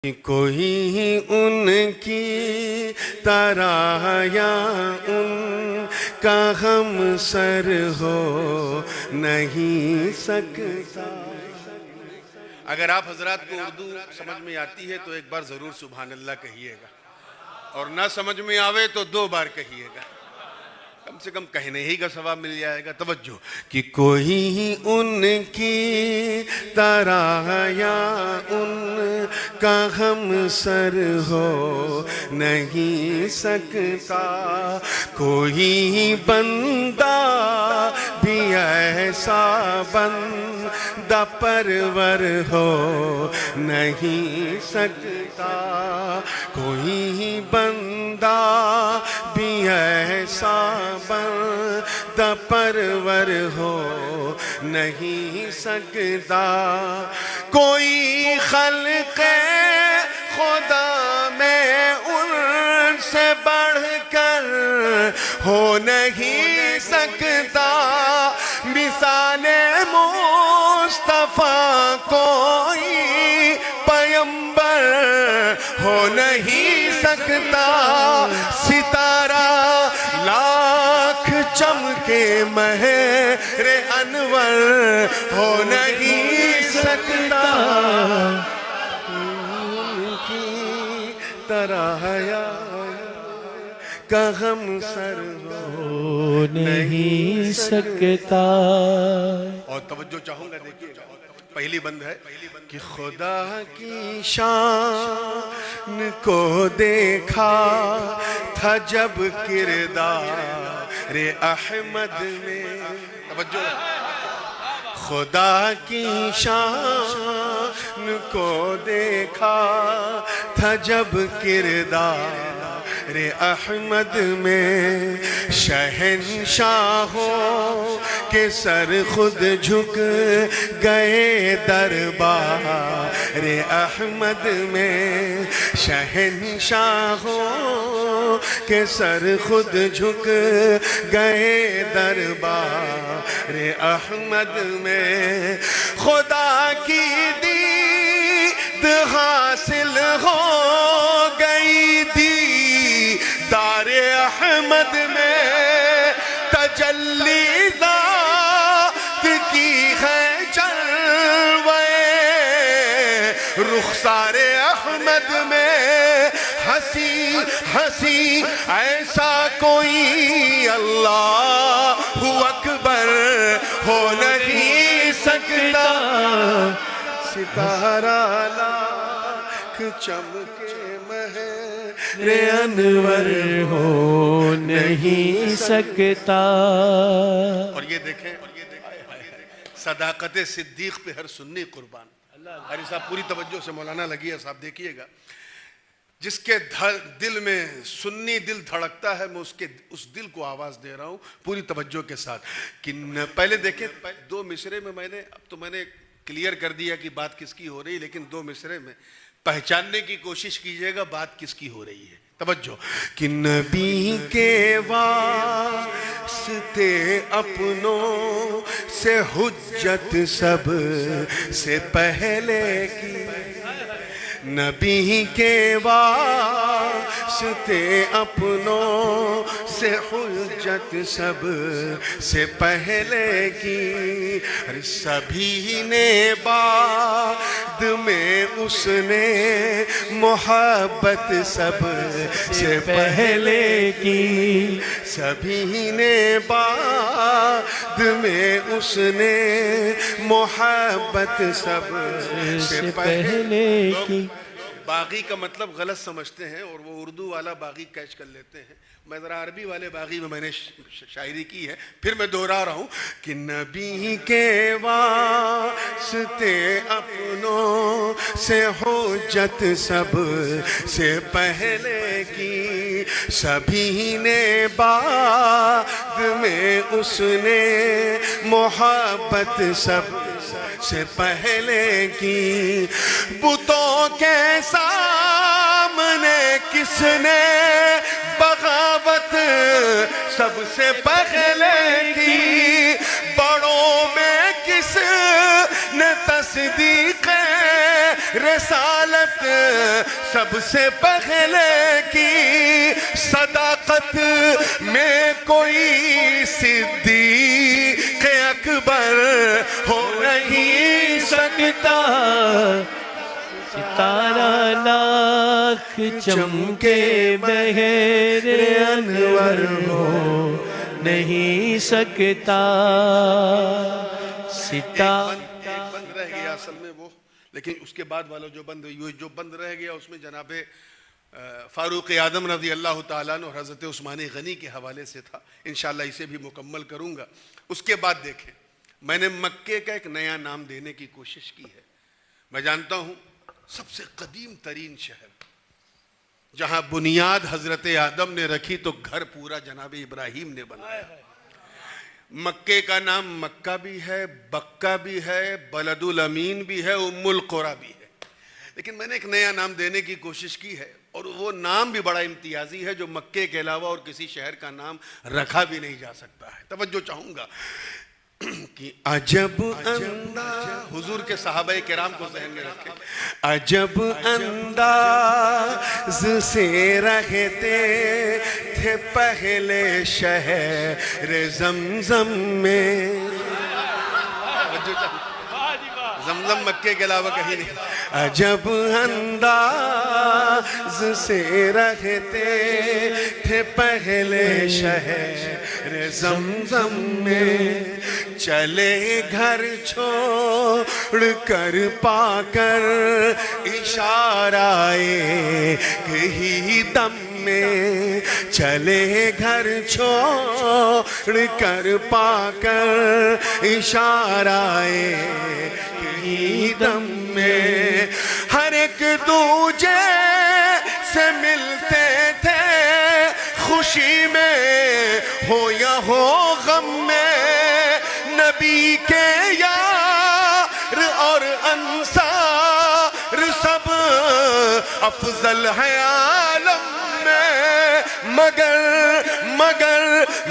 کہ کوئی ان کی طرح یا ان کا ہم سر ہو نہیں سکتا۔ اگر آپ حضرات کو اردو سمجھ میں آتی ہے تو ایک بار ضرور سبحان اللہ کہیے گا، اور نہ سمجھ میں آوے تو 2 بار کہیے گا، کم سے کم کہنے ہی کا ثواب مل جائے گا۔ توجہ کہ کوئی ان کی طرح یا ان کا ہم سر ہو نہیں سکتا، کوئی بندہ بھی ایسا بندہ پرور ہو نہیں سکتا، کوئی بندہ بھی ایسا بندہ پرور ہو نہیں سکتا، کوئی خلق خدا میں ان سے بڑھ کر ہو نہیں سکتا، مثال مصطفیٰ کوئی پیغمبر ہو نہیں سکتا، ستارہ لاکھ چمکے مہر انور ہو نہیں سکتا، ان کی طرح یا کا ہم سر ہو نہیں سکتا۔ اور توجہ چاہوں گا، دیکھیے پہلی بند ہے کہ خدا کی شان کو دیکھا تھا جب کردار احمد میں، توجہ، خدا کی شان کو دیکھا تھا جب کردار احمد میں، شہنشاہوں کے سر خود جھک گئے دربار احمد میں، شہنشاہوں کے سر خود جھک گئے دربار احمد میں، خدا کی دید حاصل ہو گئی تھی دار احمد میں، تجلی ذات کی ہے جلوے رخسار احمد میں، ہنسی ہنسی ایسا کوئی اللہ اکبر ہو نہیں سکتا، ستارہ لاکھ چمکے مہر انور ہو نہیں سکتا۔ اور یہ دیکھیں صداقت صدیق پہ ہر سنی قربان۔ حاری صاحب پوری توجہ سے مولانا لگی ہے، صاحب دیکھیے گا، جس کے دل میں سنی دل دھڑکتا ہے، میں اس دل کو آواز دے رہا ہوں پوری توجہ کے ساتھ۔ پہلے دیکھیں 2 مصرے میں میں نے کلیئر کر دیا کہ بات کس کی ہو رہی ہے، لیکن 2 مصرے میں پہچاننے کی کوشش کیجئے گا بات کس کی ہو رہی ہے۔ توجہ کہ نبی کے واسطے اپنوں سے حجت سب سے پہلے کی، نبی کے واسطے اپنوں سے حجت سب سے پہلے کی، سبھی نے بعد میں اس نے محبت سب سے پہلے کی، سبھی نے بعد میں اس نے محبت سب سے پہلے کی۔ باغی کا مطلب غلط سمجھتے ہیں اور وہ اردو والا باغی کیچ کر لیتے ہیں، میں ذرا عربی والے باغی میں نے شاعری کی ہے، پھر میں دوہرا رہا ہوں کہ نبی کے واسطے اپنوں سے حجت سب سے پہلے کی، سبھی نے بعد میں اس نے محبت سب سے پہلے کی، بتوں کے سامنے کس نے بغاوت سب سے پہلے کی، بڑوں میں کس نے تصدیق رسالت سب سے پہلے کی، صداقت میں کوئی صدیق اکبر ہو نہیں سکتا، ستارہ لاکھ چمکے بہر انور ہو نہیں سکتا، بند رہ گیا اصل میں وہ، لیکن اس کے بعد والا جو بند رہ گیا اس میں جناب فاروق اعظم رضی اللہ تعالیٰ عنہ اور حضرت عثمان غنی کے حوالے سے تھا، انشاءاللہ اسے بھی مکمل کروں گا۔ اس کے بعد دیکھیں، میں نے مکے کا ایک نیا نام دینے کی کوشش کی ہے۔ میں جانتا ہوں سب سے قدیم ترین شہر جہاں بنیاد حضرت آدم نے رکھی تو گھر پورا جناب ابراہیم نے بنایا۔ مکے کا نام مکہ بھی ہے، بکہ بھی ہے، بلد الامین بھی ہے، ام القریٰ بھی ہے، لیکن میں نے ایک نیا نام دینے کی کوشش کی ہے، اور وہ نام بھی بڑا امتیازی ہے جو مکے کے علاوہ اور کسی شہر کا نام رکھا بھی نہیں جا سکتا ہے۔ توجہ چاہوں گا کہ عجب انداز، حضور کے صحابہ کرام کو ذہن میں رکھیں، عجب انداز سے رہتے تھے پہلے شہر زمزم میں، زمزم مکے کے علاوہ کہیں نہیں، عجب انداز سے رہتے تھے پہلے شہر زمزم میں، چلے گھر چھوڑ کر پا کر اشارہ ایک ہی دم میں، چلے گھر چھوڑ کر پا کر اشارہ ایک ہی دم میں، ہر ایک دوجے سے ملتے تھے خوشی میں ہو یا ہو غم میں، نبی کے یار اور انصار سب افضل ہے عالم میں، مگر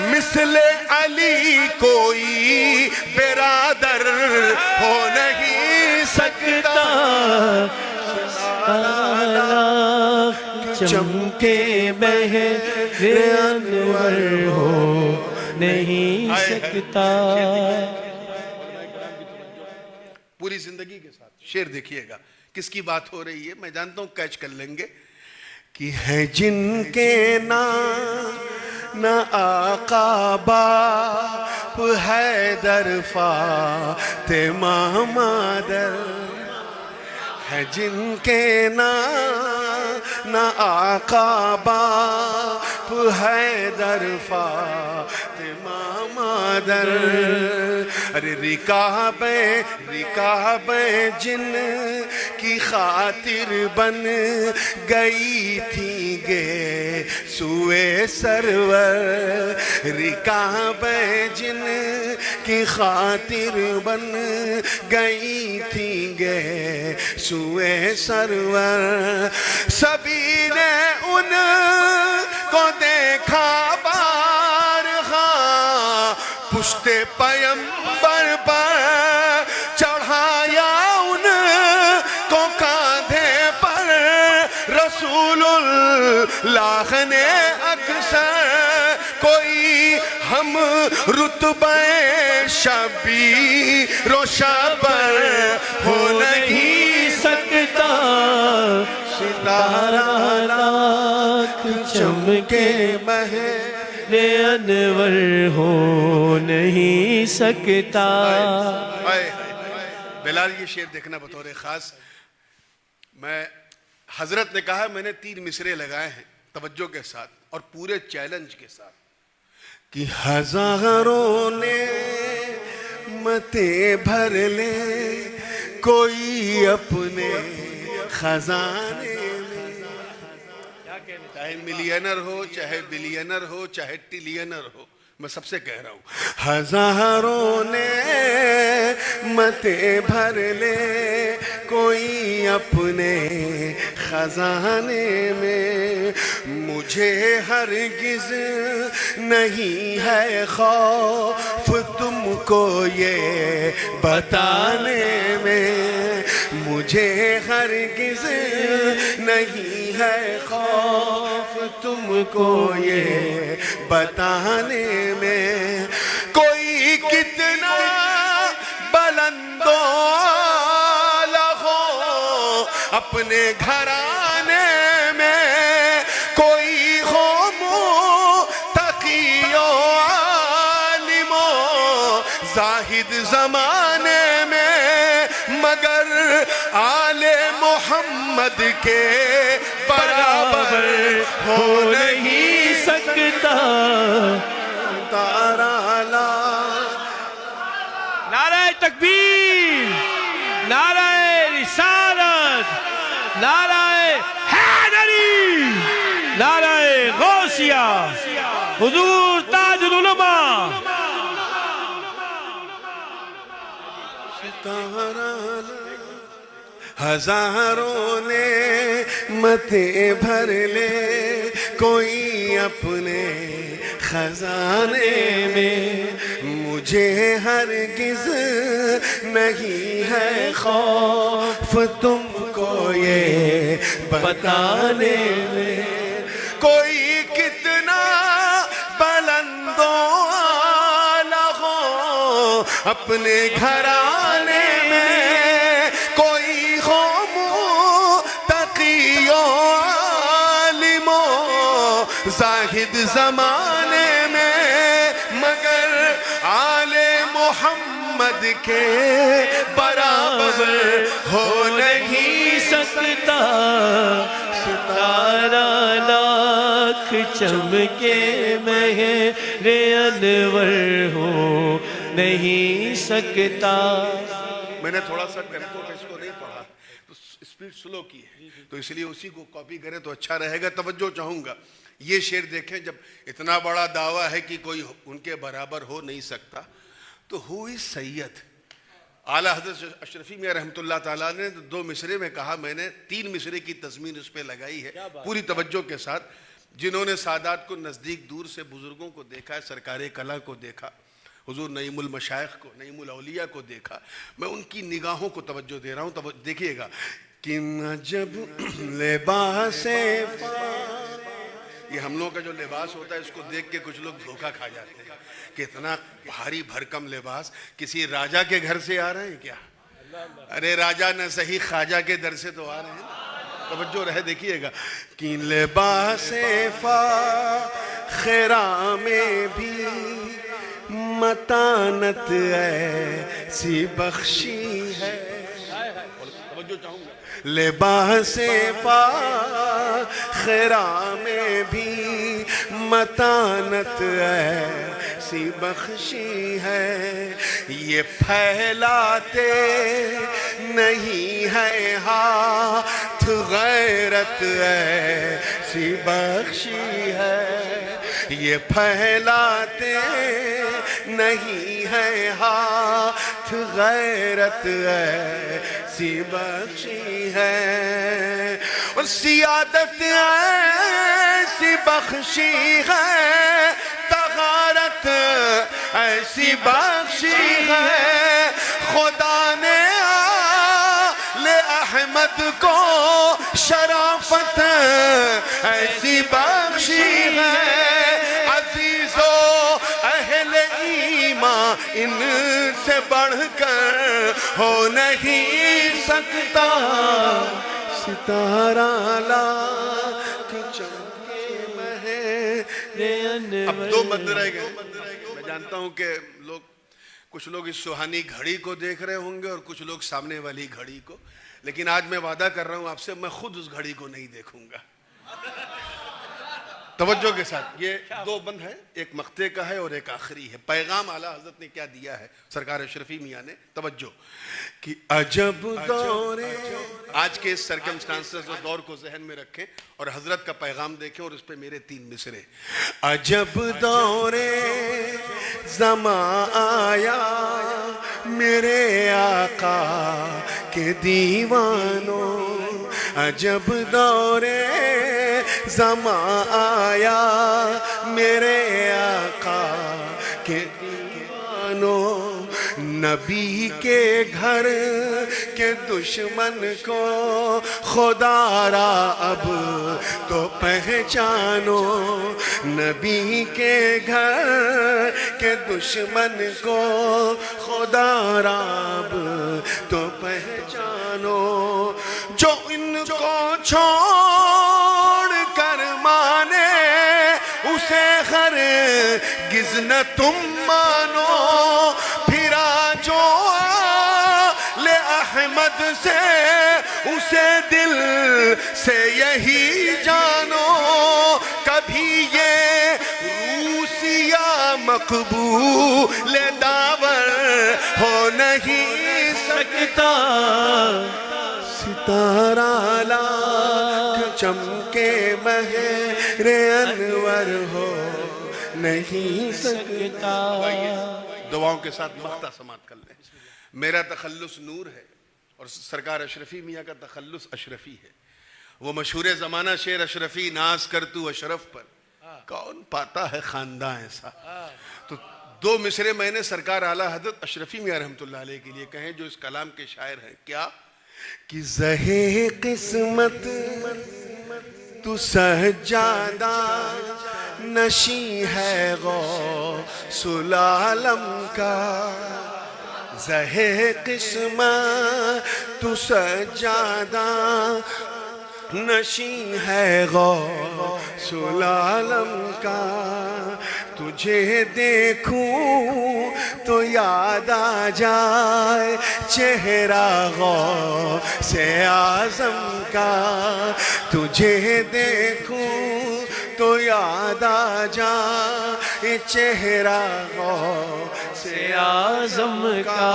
مثل علی کوئی برادر ہو نہیں سکتا، چمکے بہر انور ہو نہیں سکتا۔ پوری زندگی کے ساتھ شعر دیکھیے گا، کس کی بات ہو رہی ہے میں جانتا ہوں کیچ کر لیں گے، کہ ہے جن کے نام نہ آقا باپ حیدر فاطمہ مادر، ہے جن کے نام نہ آقا باپ حیدر فاطمہ مادر، ارے رکابیں جن کی خاطر بن گئی تھی گے سوئے سرور، رکابیں جن کی خاطر بن گئی تھی گے سوئے سرور، سبھی نے ان کو دیکھا بارہا پشت پیمبر پر چڑھایا ان کو کاندھے پر، رسول اللہ نے اکثر کوئی ہم رتبہ شبیر و شبر ہو نہیں سکتا، ستارہ لاکھ چمکے بہر انور ہو نہیں سکتا۔ بلال یہ شعر دیکھنا بطور خاص، میں حضرت نے کہا میں نے 3 مصرے لگائے ہیں توجہ کے ساتھ اور پورے چیلنج کے ساتھ، کہ ہزاروں نے متے بھر لے کوئی اپنے خزانے میں، چاہے ملینر ہو چاہے بلینر ہو چاہے ٹریلینر ہو، میں سب سے کہہ رہا ہوں ہزاروں نے متے بھر لے کوئی اپنے خزانے میں، مجھے ہرگز نہیں ہے خوف تم کو یہ بتانے میں، مجھے ہرگز نہیں ہے خوف تم کو یہ بتانے میں، کوئی کتنا بلند و اعلیٰ ہو اپنے گھرانے میں، کوئی ہو متقی و عالم و زاہد زمانے میں، مگر آل محمد کے برابر ہو نہیں سکتا تارا لا۔ نعرہ تکبیر، نعرہ رسالت، نعرہ حیدری، نعرہ غوثیہ، حضور تاج العلماء۔ ہزاروں نے متیں بھر لے کوئی اپنے خزانے میں، مجھے ہرگز نہیں ہے خوف تم کو یہ بتانے میں، کوئی کتنا بلند و اعلیٰ ہو اپنے گھرانے میں، کوئی ہو متقی و عالم و زاہد زمانے میں، مگر آل محمد کے برابر ہو نہیں سکتا ستارہ لاکھ چمکے مہر انور ہو نہیں سکتا۔ میں نے تھوڑا سا ٹیمپو پہ اس کو نہیں پڑھا تو اسپیڈ سلو کی ہے، تو اس لیے اسی کو کاپی کریں تو اچھا رہے گا۔ توجہ چاہوں گا، یہ شعر دیکھیں، جب اتنا بڑا دعویٰ ہے کہ کوئی ان کے برابر ہو نہیں سکتا، تو ہوئی سید اعلیٰ حضرت اشرفی میاں رحمۃ اللہ تعالیٰ نے 2 مصرے میں کہا، میں نے 3 مصرے کی تضمین اس پہ لگائی ہے پوری توجہ کے ساتھ۔ جنہوں نے سادات کو نزدیک دور سے بزرگوں کو دیکھا ہے، سرکار کلا کو دیکھا، حضور نعیم المشائخ کو، نعیم الاولیاء کو دیکھا، میں ان کی نگاہوں کو توجہ دے رہا ہوں۔ دیکھیے گا کہ عجب لباس یہ ہم لوگوں کا جو لباس ہوتا ہے اس کو دیکھ کے کچھ لوگ دھوکہ کھا جاتے ہیں کہ اتنا بھاری بھرکم لباس کسی راجہ کے گھر سے آ رہے ہیں کیا؟ ارے راجہ نہ صحیح خواجہ کے در سے تو آ رہے ہیں۔ توجہ رہے، دیکھیے گا کہ لباس فاخرہ میں بھی متانت ایسی بخشی ہے، لباس فاخرہ میں بھی متانت ایسی بخشی ہے، یہ پھیلاتے نہیں ہے ہاتھ غیرت ایسی بخشی ہے، یہ پھیلاتے نہیں ہے ہاتھ غیرت ایسی بخشی ہے، اور سیادت ایسی بخشی ہے، طہارت ایسی بخشی ہے، خدا نے آل احمد کو شرافت ایسی بخشی ہے، عزیزو اہل ایمان ان سے بڑھ کر ہو نہیں سکتا، ستارہ لاکھ چمکے مہر۔ اب 2 بند رہ گئے۔ میں جانتا ہوں کہ کچھ لوگ اس سہانی گھڑی کو دیکھ رہے ہوں گے اور کچھ لوگ سامنے والی گھڑی کو، لیکن آج میں وعدہ کر رہا ہوں آپ سے، میں خود اس گھڑی کو نہیں دیکھوں گا۔ توجہ کے ساتھ، یہ 2 بند ہے، ایک مقطع کا ہے اور ایک آخری ہے۔ پیغام اعلیٰ حضرت نے کیا دیا ہے سرکار اشرفی میاں نے، توجہ کہ عجب دور، آج کے اس سرکمسٹانسز اور دور کو ذہن میں رکھیں اور حضرت کا پیغام دیکھیں اور اس پہ میرے 3 مصرے۔ عجب دور زمان آیا میرے آقا کے دیوانوں، عجب دور زمان آیا میرے آقا کے دیوانوں، نبی کے گھر کے دشمن کو خدا را اب تو پہچانو، نبی کے گھر کے دشمن کو خدا را اب تو پہچانو، جو ان کو چھوڑ کر مانے اسے ہرگز نہ تم مانو، پھرا جو آل احمد سے اسے دل سے یہی جانو، کبھی یہ روسیہ مقبول داور ہو نہیں سکتا، ستارہ لاکھ چمکے بہر انور ہو نہیں سکتا۔ دعاؤں کے ساتھ مختہ سماعت کر لیں۔ میرا تخلص نور ہے اور سرکار اشرفی میاں کا تخلص اشرفی ہے۔ وہ مشہور زمانہ شعر اشرفی ناز کر تو اشرف پر، کون پاتا ہے خاندان ایسا۔ تو دو مصرے میں نے سرکار اعلیٰ حضرت اشرفی میاں رحمۃ اللہ علیہ کے لیے کہیں جو اس کلام کے شاعر ہیں۔ کیا کہ زہے قسمت تو سجادہ نشیں ہے غوث العالم کا، زہے قسمت تو سجادہ نشیں ہے غوث العالم کا، تجھے دیکھوں تو یاد آ جائے چہرہ غوث اعظم کا، تجھے دیکھوں تو یاد آ جائے چہرہ غوث اعظم کا،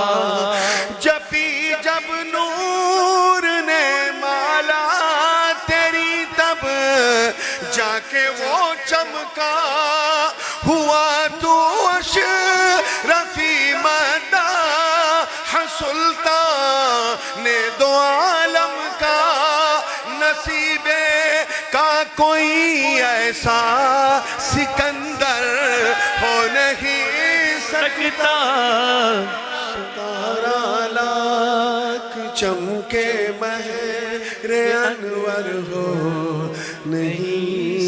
جبی جب نور نے مالا تیری تب جا کے وہ چمکا، ہوا تو اشرفی مداح سلطان دو عالم کا، نصیبے کا کوئی ایسا سکندر ہو نہیں سکتا، ستارہ لاکھ چمکے بہر انور ہو نہیں